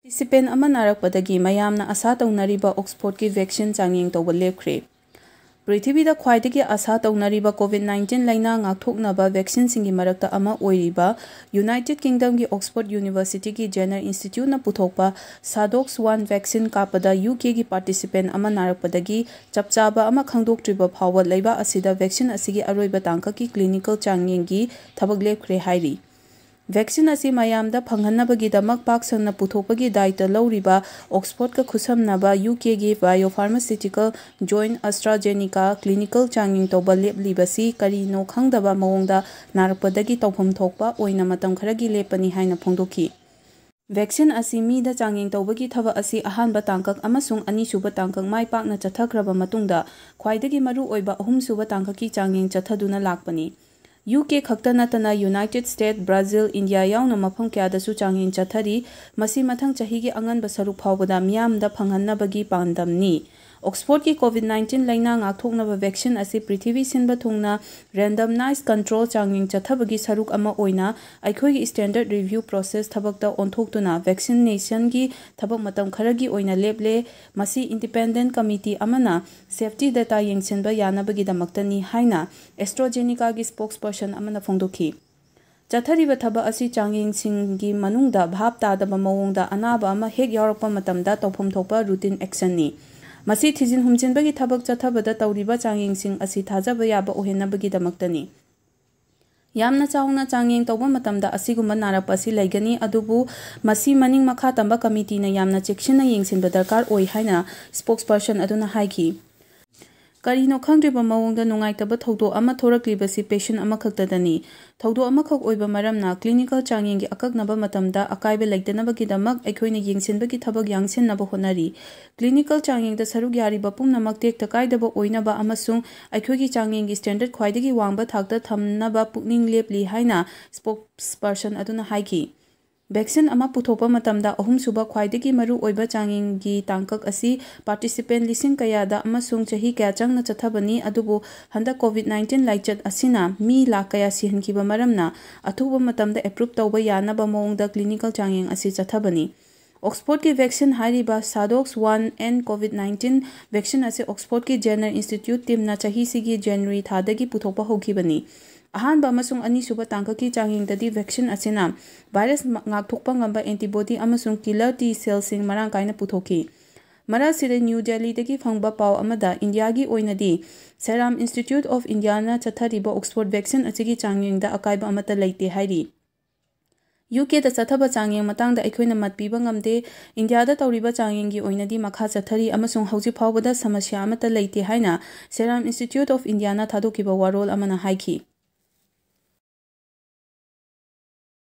Participant ꯑꯃ ꯅꯥꯔꯛꯄꯗꯒꯤ ꯃꯌꯥꯝꯅ ꯑꯁꯥ ꯇꯧꯅꯔꯤꯕ ꯑꯣꯛꯁꯐꯣꯔꯗꯀꯤ ꯚꯦꯛꯁꯤꯟ ꯆꯥꯡꯌꯦꯡ ꯇꯧꯕ ꯂꯦꯞꯈ꯭ꯔꯦ꯫ ꯄ꯭ꯔꯤꯊꯤꯕꯤꯗ ꯈ꯭ꯋꯥꯏꯗꯒꯤ ꯑꯁꯥ ꯇꯧꯅꯔꯤꯕ ꯀꯣꯚꯤꯗ-19 ꯂꯩꯅꯥ ꯉꯥꯛꯊꯣꯛꯅꯕ ꯚꯦꯛꯁꯤꯟꯁꯤꯡꯒꯤ ꯃꯔꯛꯇ ꯑꯃ ꯑꯣꯏꯔꯤꯕ ꯌꯨꯅꯥꯏꯇꯦꯗ ꯀꯤꯡꯗꯝꯒꯤ ꯑꯣꯛꯁꯐꯣꯔꯗ ꯌꯨꯅꯤꯚꯔꯁꯤꯇꯤꯒꯤ ꯖꯦꯅꯔ ꯏꯟꯁꯇꯤꯇ꯭ꯌꯨꯠꯅ ꯄꯨꯊꯣꯛꯄ ꯁꯥꯗꯣꯛꯁ-1 ꯚꯦꯛꯁꯤꯟ ꯀꯥꯞꯄꯗ ꯌꯨꯀꯦꯒꯤ ꯄꯥꯔꯇꯤꯁꯤꯄꯦꯟ ꯑꯃ ꯅꯥꯔꯛꯄꯗꯒꯤ ꯆꯞ ꯆꯥꯕ ꯑꯃ ꯈꯪꯗꯣꯛꯇ꯭ꯔꯤꯕ ꯐꯥꯎꯕ ꯂꯩꯕꯥꯛ ꯑꯁꯤꯗ ꯚꯦꯛꯁꯤꯟ ꯑꯁꯤꯒꯤ ꯑꯔꯣꯏꯕ ꯇꯥꯡꯀꯛꯀꯤ ꯀ꯭ꯂꯤꯅꯤꯀꯦꯜ ꯆꯥꯡꯌꯦꯡꯒꯤ ꯊꯕꯛ ꯂꯦꯞꯈ꯭ꯔꯦ ꯍꯥꯏꯔꯤ꯫ ꯚꯦꯛꯁꯤꯟ ꯑꯁꯤ ꯃꯌꯥꯝꯗ ꯐꯪꯍꯟꯅꯕꯒꯤꯗꯃꯛ ꯄꯥꯛ ꯁꯟꯅ ꯄꯨꯊꯣꯛꯄꯒꯤ ꯗꯥꯌꯤꯠꯇ ꯂꯧꯔꯤꯕ ꯑꯣꯛꯁꯐꯣꯔꯗꯀ ꯈꯨꯠꯁꯝꯅꯕ ꯌꯨꯀꯦꯒꯤ ꯕꯥꯏꯑꯣꯐꯥꯔꯃꯥꯁꯤꯎꯇꯤꯀꯦꯜ ꯖꯣꯏꯟꯠ ꯑꯦꯁꯇ꯭ꯔꯥꯖꯦꯅꯤꯀꯥ ꯀ꯭ꯂꯤꯅꯤꯀꯦꯜ ꯆꯥꯡꯌꯦꯡ ꯇꯧꯕ ꯂꯦꯞꯂꯤꯕꯁꯤ ꯀꯔꯤꯅꯣ ꯈꯪꯗꯕ ꯃꯑꯣꯡꯗ ꯅꯥꯔꯛꯄꯗꯒꯤ ꯇꯧꯐꯝ ꯊꯣꯛꯄ ꯑꯣꯏꯅ ꯃꯇꯝ ꯈꯔꯒꯤ ꯂꯦꯞꯄꯅꯤ ꯍꯥꯏꯅ ꯐꯣꯡꯗꯣꯛꯈꯤ꯫ ꯚꯦꯛꯁꯤꯟ ꯑꯁꯤ ꯃꯤꯗ ꯆꯥꯡꯌꯦꯡ ꯇꯧꯕꯒꯤ ꯊꯕꯛ ꯑꯁꯤ ꯑꯍꯥꯟꯕ ꯇꯥꯡꯀꯛ ꯑꯃꯁꯨꯡ ꯑꯅꯤꯁꯨꯕ ꯇꯥꯡꯀꯛ ꯃꯥꯏ ꯄꯥꯛꯅ ꯆꯠꯊꯈ꯭ꯔꯕ ꯃꯇꯨꯡꯗ ꯈ꯭ꯋꯥꯏꯗꯒꯤ ꯃꯔꯨꯑꯣꯏꯕ ꯑꯍꯨꯝꯁꯨꯕ ꯇꯥꯡꯀꯛꯀꯤ ꯆꯥꯡꯌꯦꯡ ꯆꯠꯊꯗꯨꯅ ꯂꯥꯛꯄꯅꯤ꯫ ꯌꯨꯀꯦ ꯈꯛꯇ ꯅꯠꯇꯅ ꯌꯨꯅꯥꯏꯇꯦꯗ ꯁ꯭ꯇꯦꯠꯁ, ꯕ꯭ꯔꯥꯖꯤꯜ, ꯏꯟꯗꯤꯌꯥ ꯌꯥꯎꯅ ꯃꯐꯝ ꯀꯌꯥꯗꯁꯨ ꯆꯥꯡꯌꯦꯡ ꯆꯠꯊꯔꯤ꯫ ꯃꯁꯤ ꯃꯊꯪ ꯆꯍꯤꯒꯤ ꯑꯉꯟꯕ ꯁꯔꯨꯛ ꯐꯥꯎꯕꯗ ꯃꯤꯌꯥꯝꯗ ꯐꯪꯍꯟꯅꯕꯒꯤ ꯄꯥꯟꯗꯝꯅꯤ꯫ ꯑꯣꯛꯁꯐꯣꯔꯗꯀꯤ ꯀꯣꯚꯤꯗ-19 ꯂꯩꯅꯥ ꯉꯥꯛꯊꯣꯛꯅꯕ ꯚꯦꯛꯁꯤꯟ ꯑꯁꯤ ꯄ꯭ꯔꯤꯊꯤꯕꯤ ꯁꯤꯟꯕ ꯊꯨꯡꯅ ꯔꯦꯟꯗꯝꯅꯥꯏꯖ ꯀꯟꯇ꯭ꯔꯣꯜ ꯆꯥꯡꯌꯦꯡ ꯆꯠꯊꯕꯒꯤ ꯁꯔꯨꯛ ꯑꯃ ꯑꯣꯏꯅ ꯑꯩꯈꯣꯏꯒꯤ ꯁ꯭ꯇꯦꯟꯗꯔꯗ ꯔꯤꯚꯤꯌꯨ ꯄ꯭ꯔꯣꯁꯦꯁ ꯊꯕꯛꯇ ꯑꯣꯟꯊꯣꯛꯇꯨꯅ ꯚꯦꯛꯁꯤꯅꯦꯁꯟꯒꯤ ꯊꯕꯛ ꯃꯇꯝ ꯈꯔꯒꯤ ꯑꯣꯏꯅ ꯂꯦꯞꯂꯦ꯫ ꯃꯁꯤ ꯏꯟꯗꯤꯄꯦꯟꯗꯦꯟꯇ ꯀꯃꯤꯇꯤ ꯑꯃꯅ ꯁꯦꯐꯇꯤ ꯗꯦꯇꯥ ꯌꯦꯡꯁꯤꯟꯕ ꯌꯥꯅꯕꯒꯤꯗꯃꯛꯇꯅꯤ ꯍꯥꯏꯅ ꯑꯦꯁꯇ꯭ꯔꯥꯖꯦꯅꯤꯀꯥꯒꯤ ꯁ꯭ꯄꯣꯛꯁꯄꯔꯁꯟ ꯑꯃꯅ ꯐꯣꯡꯗꯣꯛꯈꯤ꯫ ꯆꯠꯊꯔꯤꯕ ꯊꯕꯛ ꯑꯁꯤ ꯆꯥꯡꯌꯦꯡꯁꯤꯡꯒꯤ ꯃꯅꯨꯡꯗ ꯚꯥꯞ ꯇꯥꯗꯕ ꯃꯑꯣꯡꯗ ꯑꯅꯥꯕ ꯑꯃ ꯍꯦꯛ ꯌꯥꯎꯔꯛꯄ ꯃꯇꯝꯗ ꯇꯧꯐꯝ ꯊꯣꯛꯄ ꯔꯨꯇꯤꯟ ꯑꯦꯛꯁꯟꯅꯤ꯫ ꯃꯁꯤ ꯊꯤꯖꯤꯟ ꯍꯨꯝꯖꯤꯟꯕꯒꯤ ꯊꯕꯛ ꯆꯠꯊꯕꯗ ꯇꯧꯔꯤꯕ ꯆꯥꯡꯌꯦꯡꯁꯤꯡ ꯑꯁꯤ ꯊꯥꯖꯕ ꯌꯥꯕ ꯑꯣꯏꯍꯟꯅꯕꯒꯤꯗꯃꯛꯇꯅꯤ꯫ ꯌꯥꯝꯅ ꯆꯥꯎꯅ ꯆꯥꯡꯌꯦꯡ ꯇꯧꯕ ꯃꯇꯝꯗ ꯑꯁꯤꯒꯨꯝꯕ ꯅꯥꯔꯛꯄ ꯑꯁꯤ ꯂꯩꯒꯅꯤ, ꯑꯗꯨꯕꯨ ꯃꯁꯤ ꯃꯅꯤꯡ ꯃꯈꯥ ꯇꯝꯕ ꯀꯃꯤꯇꯤꯅ ꯌꯥꯝꯅ ꯆꯦꯛꯁꯤꯟꯅ ꯌꯦꯡꯁꯤꯟꯕ ꯗꯔꯀꯥꯔ ꯑꯣꯏ ꯍꯥꯏꯅ ꯁ꯭ꯄꯣꯛꯁꯄꯔꯁꯟ ꯑꯗꯨꯅ ꯍꯥꯏꯈꯤ꯫ ꯀꯔꯤꯅꯣ ꯈꯪꯗ꯭ꯔꯤꯕ ꯃꯑꯣꯡꯗ ꯅꯨꯡꯉꯥꯏꯇꯕ ꯊꯧꯗꯣꯛ ꯑꯃ ꯊꯣꯔꯛꯂꯤꯕꯁꯤ ꯄꯦꯁꯦꯟꯠ ꯑꯃꯈꯛꯇꯗꯅꯤ꯫ ꯊꯧꯗꯣꯛ ꯑꯃꯈꯛ ꯑꯣꯏꯕ ꯃꯔꯝꯅ ꯀ꯭ꯂꯤꯅꯤꯀꯦꯜ ꯆꯥꯡꯌꯦꯡꯒꯤ ꯑꯀꯛꯅꯕ ꯃꯇꯝꯗ ꯑꯀꯥꯏꯕ ꯂꯩꯇꯅꯕꯒꯤꯗꯃꯛ ꯑꯩꯈꯣꯏꯅ ꯌꯦꯡꯁꯤꯟꯕꯒꯤ ꯊꯕꯛ ꯌꯥꯡꯁꯤꯟꯅꯕ ꯍꯣꯠꯅꯔꯤ꯫ ꯀ꯭ꯂꯤꯅꯤꯀꯦꯜ ꯆꯥꯡꯌꯦꯡꯗ ꯁꯔꯨꯛ ꯌꯥꯔꯤꯕ ꯄꯨꯝꯅꯃꯛ ꯇꯦꯛꯇ ꯀꯥꯏꯗꯕ ꯑꯣꯏꯅꯕ ꯑꯃꯁꯨꯡ ꯑꯩꯈꯣꯏꯒꯤ ꯆꯥꯡꯌꯦꯡꯒꯤ ꯁ꯭ꯇꯦꯟꯗꯔꯗ ꯈ꯭ꯋꯥꯏꯗꯒꯤ ꯋꯥꯡꯕ ꯊꯥꯛꯇ ꯊꯝꯅꯕ ꯄꯨꯛꯅꯤꯡ ꯂꯦꯞꯂꯤ ꯍꯥꯏꯅ ꯁ꯭ꯄꯣꯛꯁꯄꯔꯁꯟ ꯑꯗꯨꯅ ꯍꯥꯏꯈꯤ꯫ ꯚꯦꯛꯁꯤꯟ ꯑꯃ ꯄꯨꯊꯣꯛꯄ ꯃꯇꯝꯗ ꯑꯍꯨꯝꯁꯨꯕ ꯈ꯭ꯋꯥꯏꯗꯒꯤ ꯃꯔꯨꯑꯣꯏꯕ ꯆꯥꯡꯌꯦꯡꯒꯤ ꯇꯥꯡꯀꯛ ꯑꯁꯤ ꯄꯥꯔꯇꯤꯁꯤꯄꯦꯟ ꯂꯤꯁꯤꯡ ꯀꯌꯥꯗ ꯑꯃꯁꯨꯡ ꯆꯍꯤ ꯀꯌꯥ ꯆꯪꯅ ꯆꯠꯊꯕꯅꯤ, ꯑꯗꯨꯕꯨ ꯍꯟꯗꯛ ꯀꯣꯚꯤꯗ-19 ꯂꯥꯏꯆꯠ ꯑꯁꯤꯅ ꯃꯤ ꯂꯥꯈ ꯀꯌꯥ ꯁꯤꯍꯟꯈꯤꯕ ꯃꯔꯝꯅ ꯑꯊꯨꯕ ꯃꯇꯝꯗ ꯑꯦꯄ꯭ꯔꯨꯚ ꯇꯧꯕ ꯌꯥꯅꯕ ꯃꯑꯣꯡꯗ ꯀ꯭ꯂꯤꯅꯤꯀꯦꯜ ꯆꯥꯡꯌꯦꯡ ꯑꯁꯤ ꯆꯠꯊꯕꯅꯤ꯫ ꯑꯣꯛꯁꯐꯣꯔꯗꯀꯤ ꯚꯦꯛꯁꯤꯟ ꯍꯥꯏꯔꯤꯕ ꯁꯥꯗꯣꯛꯁ-1 ꯑꯦꯟ ꯀꯣꯚꯤꯗ-19 ꯚꯦꯛꯁꯤꯟ ꯑꯁꯤ ꯑꯣꯛꯁꯐꯣꯔꯗꯀꯤ ꯖꯦꯅꯔ ꯏꯟꯁꯇꯤꯇ꯭ꯌꯨꯠ ꯇꯤꯝꯅ ꯆꯍꯤꯁꯤꯒꯤ ꯖꯅꯨꯋꯥꯔꯤ ꯊꯥꯗꯒꯤ ꯄꯨꯊꯣꯛꯄ ꯍꯧꯈꯤꯕꯅꯤ꯫ ꯑꯍꯥꯟꯕ ꯑꯃꯁꯨꯡ ꯑꯅꯤꯁꯨꯕ ꯇꯥꯡꯀꯛꯀꯤ ꯆꯥꯡꯌꯦꯡꯗꯗꯤ ꯚꯦꯛꯁꯤꯟ ꯑꯁꯤꯅ ꯚꯥꯏꯔꯁ ꯉꯥꯛꯊꯣꯛꯄ ꯉꯝꯕ ꯑꯦꯟꯇꯤꯕꯣꯗꯤ ꯑꯃꯁꯨꯡ ꯀꯤꯂꯔ ꯇꯤ ꯁꯦꯜꯁꯤꯡ ꯃꯔꯥꯡ ꯀꯥꯏꯅ ꯄꯨꯊꯣꯛꯈꯤ꯫ ꯃꯔꯛꯁꯤꯗ ꯅ꯭ꯌꯨ ꯗꯦꯜꯂꯤꯗꯒꯤ ꯐꯪꯕ ꯄꯥꯎ ꯑꯃꯗ ꯏꯟꯗꯤꯌꯥꯒꯤ ꯑꯣꯏꯅꯗꯤ ꯁꯦꯔꯥꯝ ꯏꯟꯁꯇꯤꯇ꯭ꯌꯨꯠ ꯑꯣꯐ ꯏꯟꯗꯤꯌꯥꯅ ꯆꯠꯊꯔꯤꯕ ꯑꯣꯛꯁꯐꯣꯔꯗ ꯚꯦꯛꯁꯤꯟ ꯑꯁꯤꯒꯤ ꯆꯥꯡꯌꯦꯡꯗ ꯑꯀꯥꯏꯕ ꯑꯃꯠꯇ ꯂꯩꯇꯦ ꯍꯥꯏꯔꯤ꯫ ꯌꯨꯀꯦꯗ ꯆꯠꯊꯕ ꯆꯥꯡꯌꯦꯡ ꯃꯇꯥꯡꯗ ꯑꯩꯈꯣꯏꯅ ꯃꯠ ꯄꯤꯕ ꯉꯝꯗꯦ꯫ ꯏꯟꯗꯤꯌꯥꯗ ꯇꯧꯔꯤꯕ ꯆꯥꯡꯌꯦꯡꯒꯤ ꯑꯣꯏꯅꯗꯤ ꯃꯈꯥ ꯆꯠꯊꯔꯤ ꯑꯃꯁꯨꯡ ꯍꯧꯖꯤꯛ ꯐꯥꯎꯕꯗ ꯁꯃꯁ꯭ꯌꯥ ꯑꯃꯠꯇ ꯂꯩꯇꯦ ꯍꯥꯏꯅ ꯁꯦꯔꯥꯝ ꯏꯟꯁꯇꯤꯇ꯭ꯌꯨꯠ ꯑꯣꯐ ꯏꯟꯗꯤꯌꯥꯅ ꯊꯥꯗꯣꯛꯈꯤꯕ ꯋꯥꯔꯣꯜ ꯑꯃꯅ ꯍꯥꯏꯈꯤ꯫